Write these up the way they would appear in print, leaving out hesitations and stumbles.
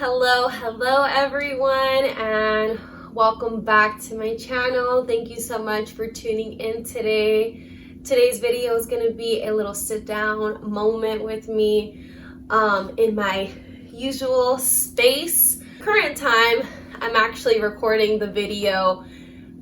Hello everyone, and welcome back to my channel. Thank you so much for tuning in today. Today's video is going to be a little sit down moment with me in my usual space. Current time, I'm actually recording the video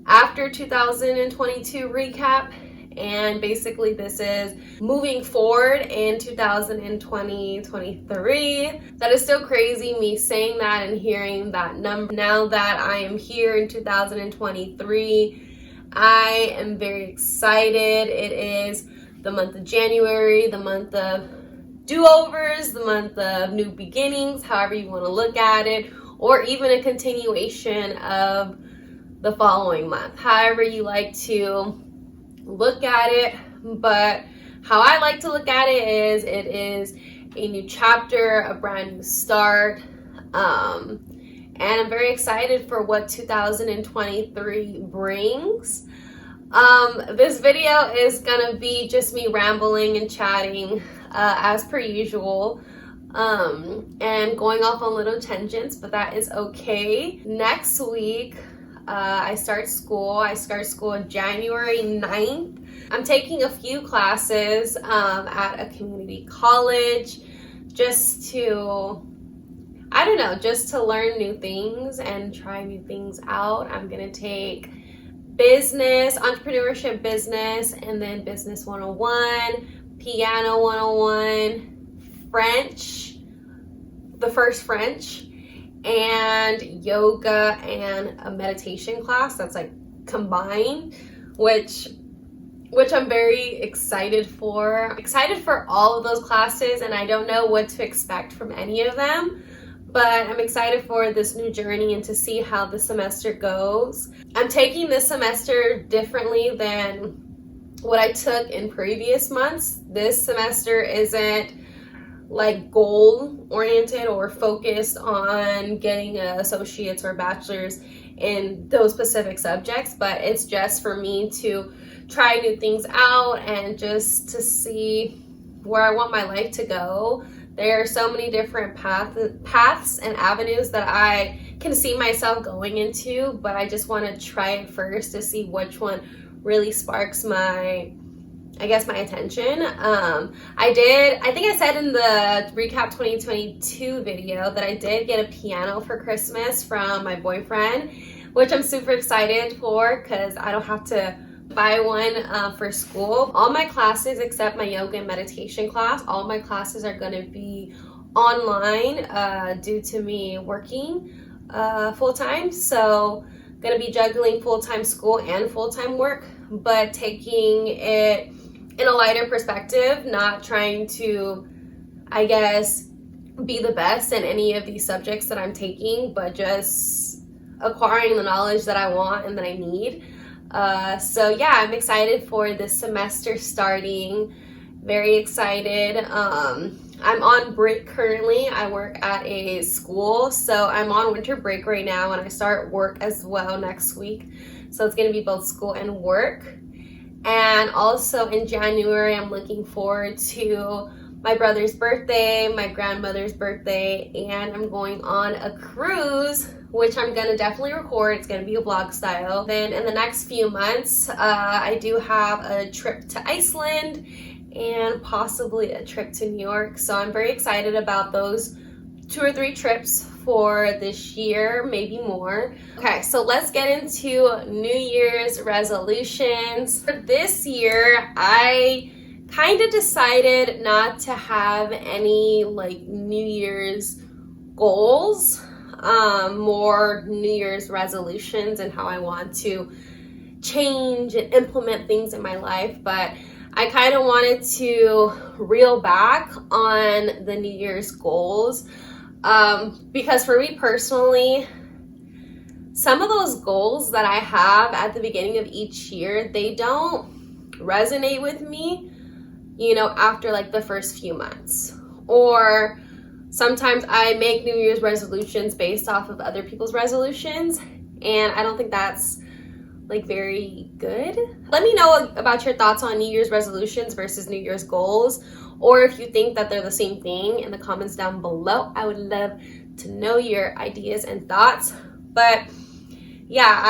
after 2022 recap. And basically this is moving forward in 2023. That is so crazy, me saying that and hearing that number. Now that I am here in 2023, I am very excited. It is the month of January, the month of do-overs, the month of new beginnings, however you want to look at it, or even a continuation of the following month, however you like to look at it. But how I like to look at it is a new chapter, a brand new start, and I'm very excited for what 2023 brings. This video is gonna be just me rambling and chatting as per usual, and going off on little tangents, but that is okay. Next week I start school January 9th. I'm taking a few classes at a community college just to learn new things and try new things out. I'm gonna take business, entrepreneurship business, and then business 101, piano 101, French, the first French, and yoga and a meditation class that's like combined, which I'm very excited for. Excited for all of those classes, and I don't know what to expect from any of them, but I'm excited for this new journey and to see how the semester goes. I'm taking this semester differently than what I took in previous months. This semester isn't like goal oriented or focused on getting an associate's or bachelor's in those specific subjects, but it's just for me to try new things out and just to see where I want my life to go. There are so many different paths and avenues that I can see myself going into, but I just want to try it first to see which one really sparks my attention. I think I said in the recap 2022 video that I did get a piano for Christmas from my boyfriend, which I'm super excited for because I don't have to buy one for school. All my classes except my yoga and meditation class, all my classes are going to be online due to me working full-time. So going to be juggling full-time school and full-time work, but taking it in a lighter perspective, not trying to, be the best in any of these subjects that I'm taking, but just acquiring the knowledge that I want and that I need. So yeah, I'm excited for this semester starting. Very excited. I'm on break currently. I work at a school, so I'm on winter break right now, and I start work as well next week. So it's going to be both school and work. And also in January, I'm looking forward to my brother's birthday, my grandmother's birthday, and I'm going on a cruise, which I'm going to definitely record. It's going to be a vlog style. Then in the next few months, I do have a trip to Iceland and possibly a trip to New York. So I'm very excited about those 2 or 3 trips for this year, maybe more. Okay, so let's get into New Year's resolutions. For this year, I kind of decided not to have any like New Year's goals, more New Year's resolutions and how I want to change and implement things in my life. But I kind of wanted to reel back on the New Year's goals. Because for me personally, some of those goals that I have at the beginning of each year, they don't resonate with me, after like the first few months. Or sometimes I make New Year's resolutions based off of other people's resolutions, and I don't think that's like very good. Let me know about your thoughts on New Year's resolutions versus New Year's goals, or if you think that they're the same thing in the comments down below. I would love to know your ideas and thoughts. But yeah,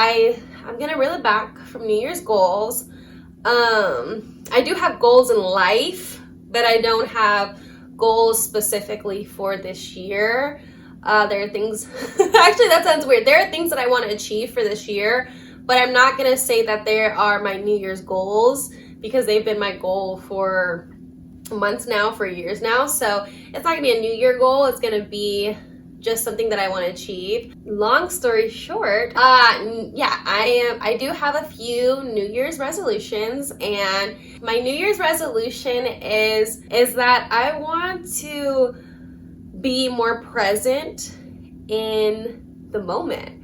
I'm gonna reel it back from New Year's goals. I do have goals in life, but I don't have goals specifically for this year. There are things, actually that sounds weird. There are things that I want to achieve for this year, but I'm not going to say that there are my New Year's goals, because they've been my goal for months now, for years now. So it's not going to be a New Year goal. It's going to be just something that I want to achieve. Long story short, yeah, I do have a few New Year's resolutions, and my New Year's resolution is that I want to be more present in the moment,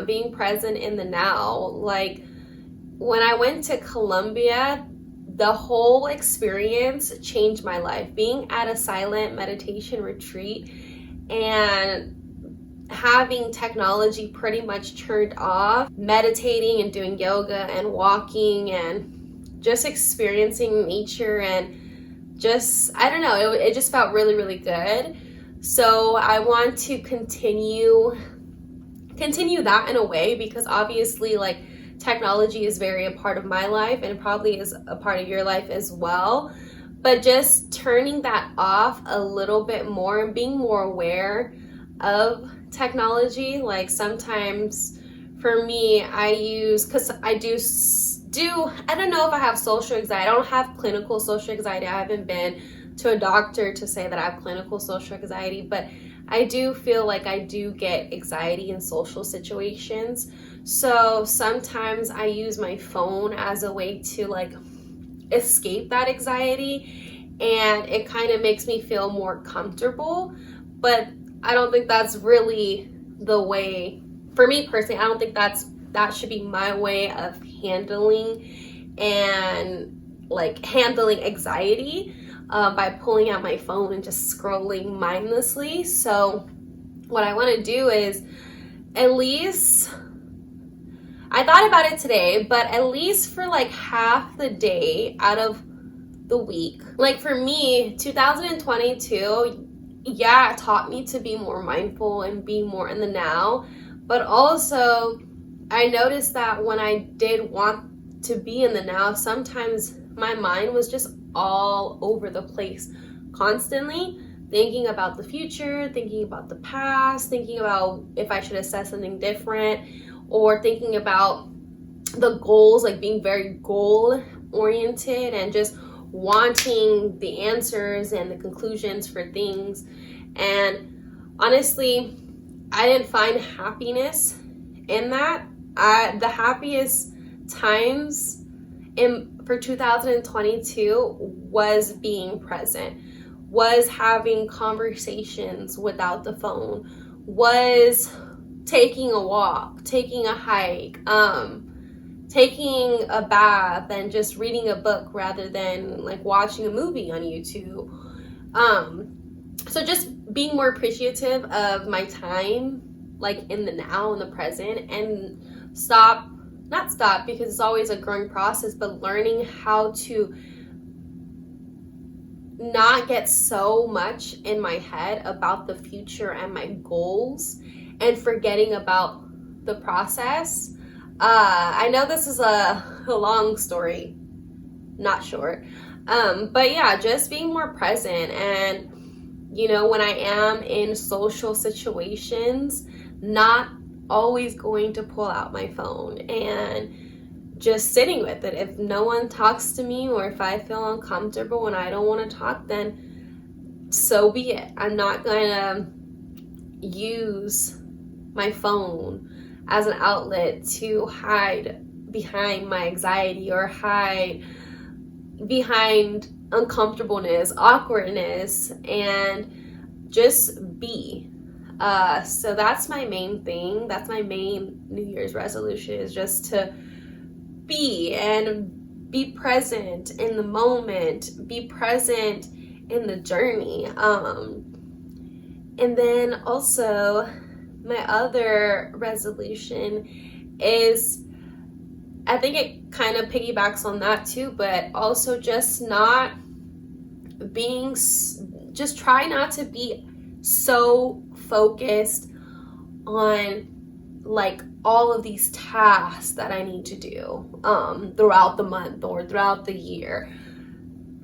being present in the now. Like when I went to Colombia, the whole experience changed my life. Being at a silent meditation retreat and having technology pretty much turned off, meditating and doing yoga and walking and just experiencing nature, and just, I don't know, it just felt really, really good. So I want to continue that in a way, because obviously like technology is very a part of my life, and it probably is a part of your life as well. But just turning that off a little bit more and being more aware of technology. Like sometimes for me, I use, because I don't know if I have social anxiety. I don't have clinical social anxiety. I haven't been to a doctor to say that I have clinical social anxiety, but I do feel like I do get anxiety in social situations. So sometimes I use my phone as a way to like escape that anxiety, and it kind of makes me feel more comfortable. But I don't think that's really the way, for me personally, I don't think that should be my way of handling anxiety, by pulling out my phone and just scrolling mindlessly. So what I want to do is, at least, I thought about it today, but at least for like half the day out of the week. Like for me, 2022, yeah, it taught me to be more mindful and be more in the now. But also, I noticed that when I did want to be in the now, sometimes my mind was just all over the place, constantly thinking about the future, thinking about the past, thinking about if I should assess something different, or thinking about the goals, like being very goal oriented and just wanting the answers and the conclusions for things. And honestly, I didn't find happiness in that. The happiest times for 2022 was being present, was having conversations without the phone, was taking a walk, taking a hike, taking a bath, and just reading a book rather than like watching a movie on YouTube. So just being more appreciative of my time, like in the now, in the present, and not stop, because it's always a growing process, but learning how to not get so much in my head about the future and my goals, and forgetting about the process. I know this is a long story, not short. But yeah, just being more present, and when I am in social situations, not always going to pull out my phone, and just sitting with it. If no one talks to me, or if I feel uncomfortable and I don't want to talk, then so be it. I'm not going to use my phone as an outlet to hide behind my anxiety, or hide behind uncomfortableness, awkwardness, and just be. So that's my main thing. That's my main New Year's resolution, is just to be, and be present in the moment, be present in the journey. And then also my other resolution is, I think it kind of piggybacks on that too, but also just try not to be so focused on like all of these tasks that I need to do throughout the month or throughout the year,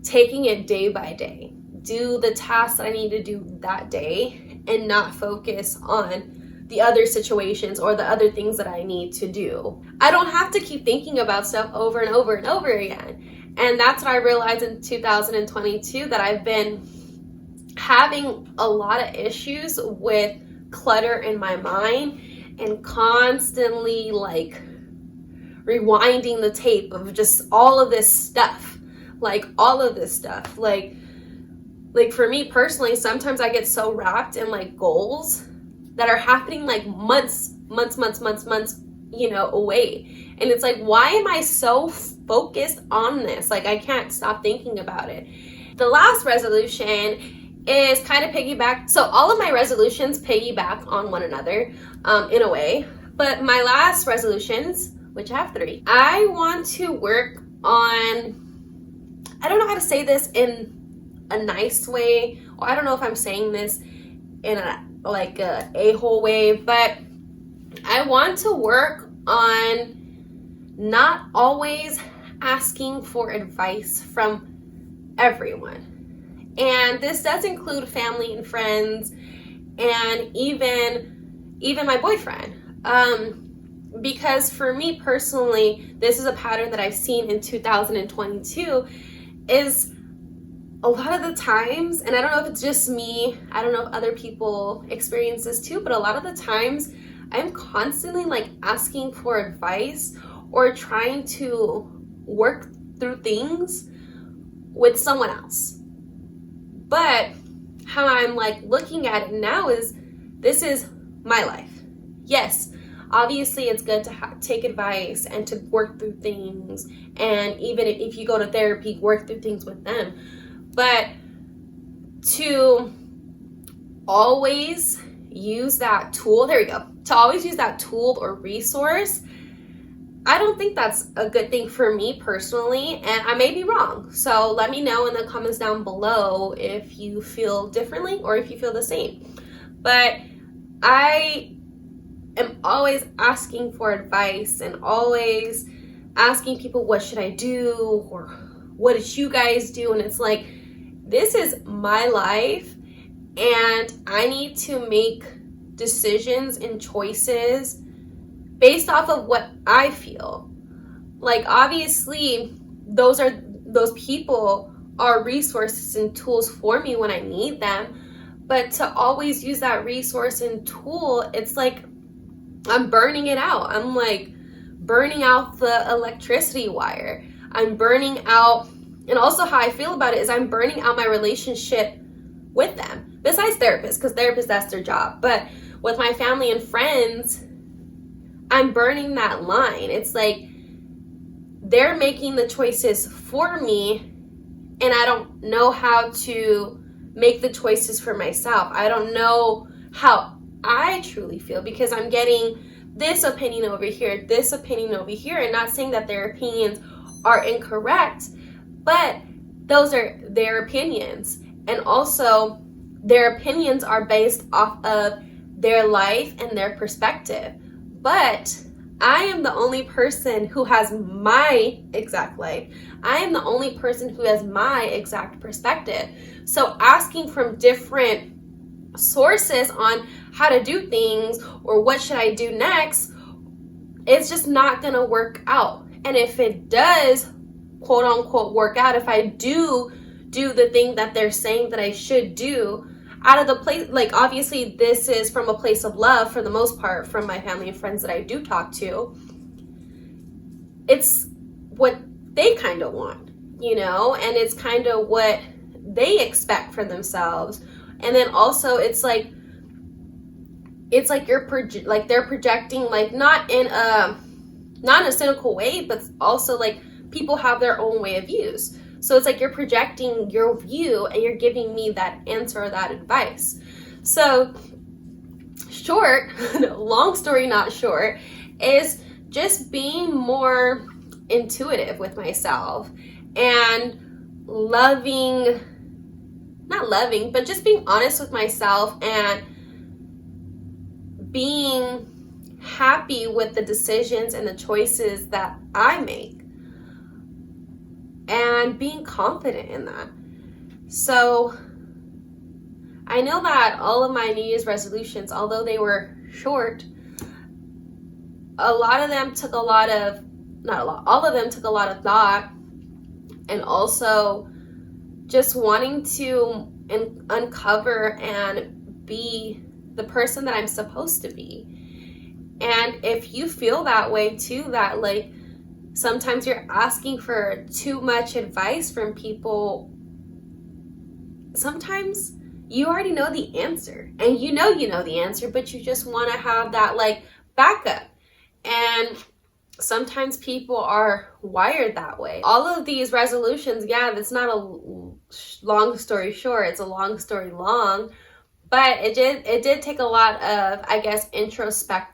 taking it day by day. Do the tasks that I need to do that day and not focus on the other situations or the other things that I need to do. I don't have to keep thinking about stuff over and over and over again. And that's what I realized in 2022, that I've been having a lot of issues with clutter in my mind and constantly like rewinding the tape of just all of this stuff. Like for me personally, sometimes I get so wrapped in like goals that are happening like months, you know, away. And it's like, why am I so focused on this? Like, I can't stop thinking about it. The last resolution is kind of piggyback. So all of my resolutions piggyback on one another in a way. But my last resolutions, which I have 3, I want to work on, I don't know how to say this in a nice way, or I don't know if I'm saying this in a whole way, but I want to work on not always asking for advice from everyone. And this does include family and friends and even my boyfriend. Because for me personally, this is a pattern that I've seen in 2022, is a lot of the times, and I don't know if it's just me, I don't know if other people experience this too, but a lot of the times I'm constantly like asking for advice or trying to work through things with someone else. But how I'm like looking at it now is, this is my life. Yes, obviously it's good to take advice and to work through things, and even if you go to therapy, work through things with them. But to always use that tool, to always use that tool or resource, I don't think that's a good thing for me personally, and I may be wrong. So let me know in the comments down below if you feel differently or if you feel the same. But I am always asking for advice and always asking people, what should I do? Or what did you guys do? And it's like, this is my life and I need to make decisions and choices based off of what I feel. Like, obviously, those people are resources and tools for me when I need them. But to always use that resource and tool, it's like I'm burning it out. I'm like burning out the electricity wire. I'm burning out, and also how I feel about it is I'm burning out my relationship with them. Besides therapists, because therapists, that's their job. But with my family and friends, I'm burning that line. It's like they're making the choices for me, and I don't know how to make the choices for myself. I don't know how I truly feel, because I'm getting this opinion over here, this opinion over here, and not saying that their opinions are incorrect, but those are their opinions. And also, their opinions are based off of their life and their perspective. But I am the only person who has my exact life. I am the only person who has my exact perspective. So asking from different sources on how to do things or what should I do next, it's just not going to work out. And if it does, quote unquote, work out, if I do the thing that they're saying that I should do, out of the place, like obviously this is from a place of love for the most part, from my family and friends that I do talk to, it's what they kind of want, you know, and it's kind of what they expect for themselves. And then also it's like they're projecting, like not in a cynical way, but also like people have their own way of views. So it's like you're projecting your view and you're giving me that answer or that advice. So long story not short, is just being more intuitive with myself and not loving, but just being honest with myself and being happy with the decisions and the choices that I make and being confident in that. So I know that all of my New Year's resolutions, although they were short, all of them took a lot of thought, and also just wanting to uncover and be the person that I'm supposed to be. And if you feel that way too, that like sometimes you're asking for too much advice from people, sometimes you already know the answer, and you know the answer, but you just want to have that like backup. And sometimes people are wired that way. All of these resolutions, yeah, that's not a long story short, it's a long story long, but it did take a lot of, I guess, introspective,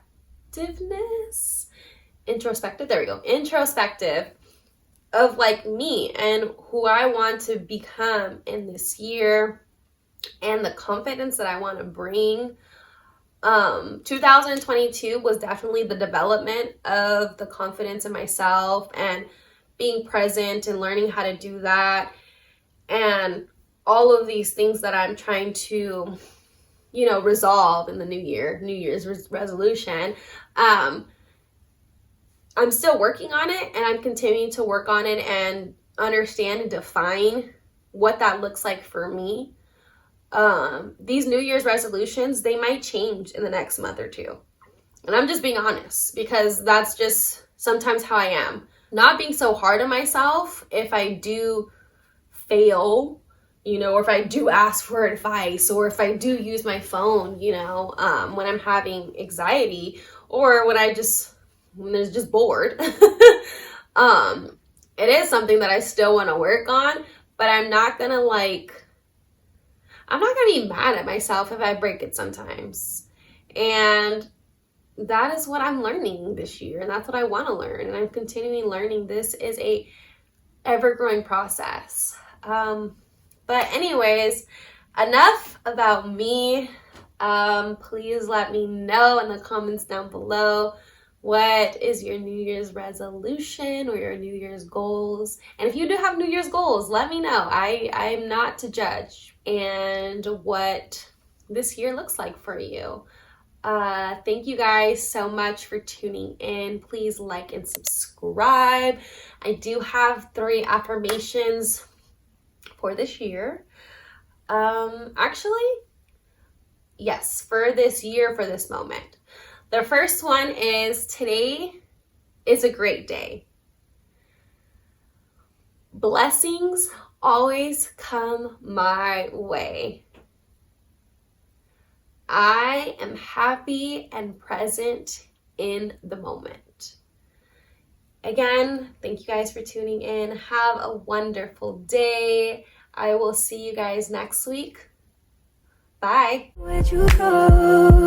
of like me and who I want to become in this year and the confidence that I want to bring. 2022 was definitely the development of the confidence in myself and being present and learning how to do that, and all of these things that I'm trying to, resolve in the New Year's resolution. I'm still working on it, and I'm continuing to work on it and understand and define what that looks like for me. These New Year's resolutions, they might change in the next month or two. And I'm just being honest, because that's just sometimes how I am. Not being so hard on myself if I do fail, or if I do ask for advice, or if I do use my phone, when I'm having anxiety, or when there's just bored. It is something that I still want to work on, but I'm not gonna be mad at myself if I break it sometimes. And that is what I'm learning this year, and that's what I want to learn, and I'm continuing learning. This is a ever-growing process. But anyways, enough about me. Please let me know in the comments down below, what is your New Year's resolution or your New Year's goals? And if you do have New Year's goals, let me know. I'm not to judge, and what this year looks like for you. Thank you guys so much for tuning in. Please like and subscribe. I do have 3 affirmations for this year. Yes, for this year, for this moment. The first one is, today is a great day. Blessings always come my way. I am happy and present in the moment. Again, thank you guys for tuning in. Have a wonderful day. I will see you guys next week. Bye. Where'd you go?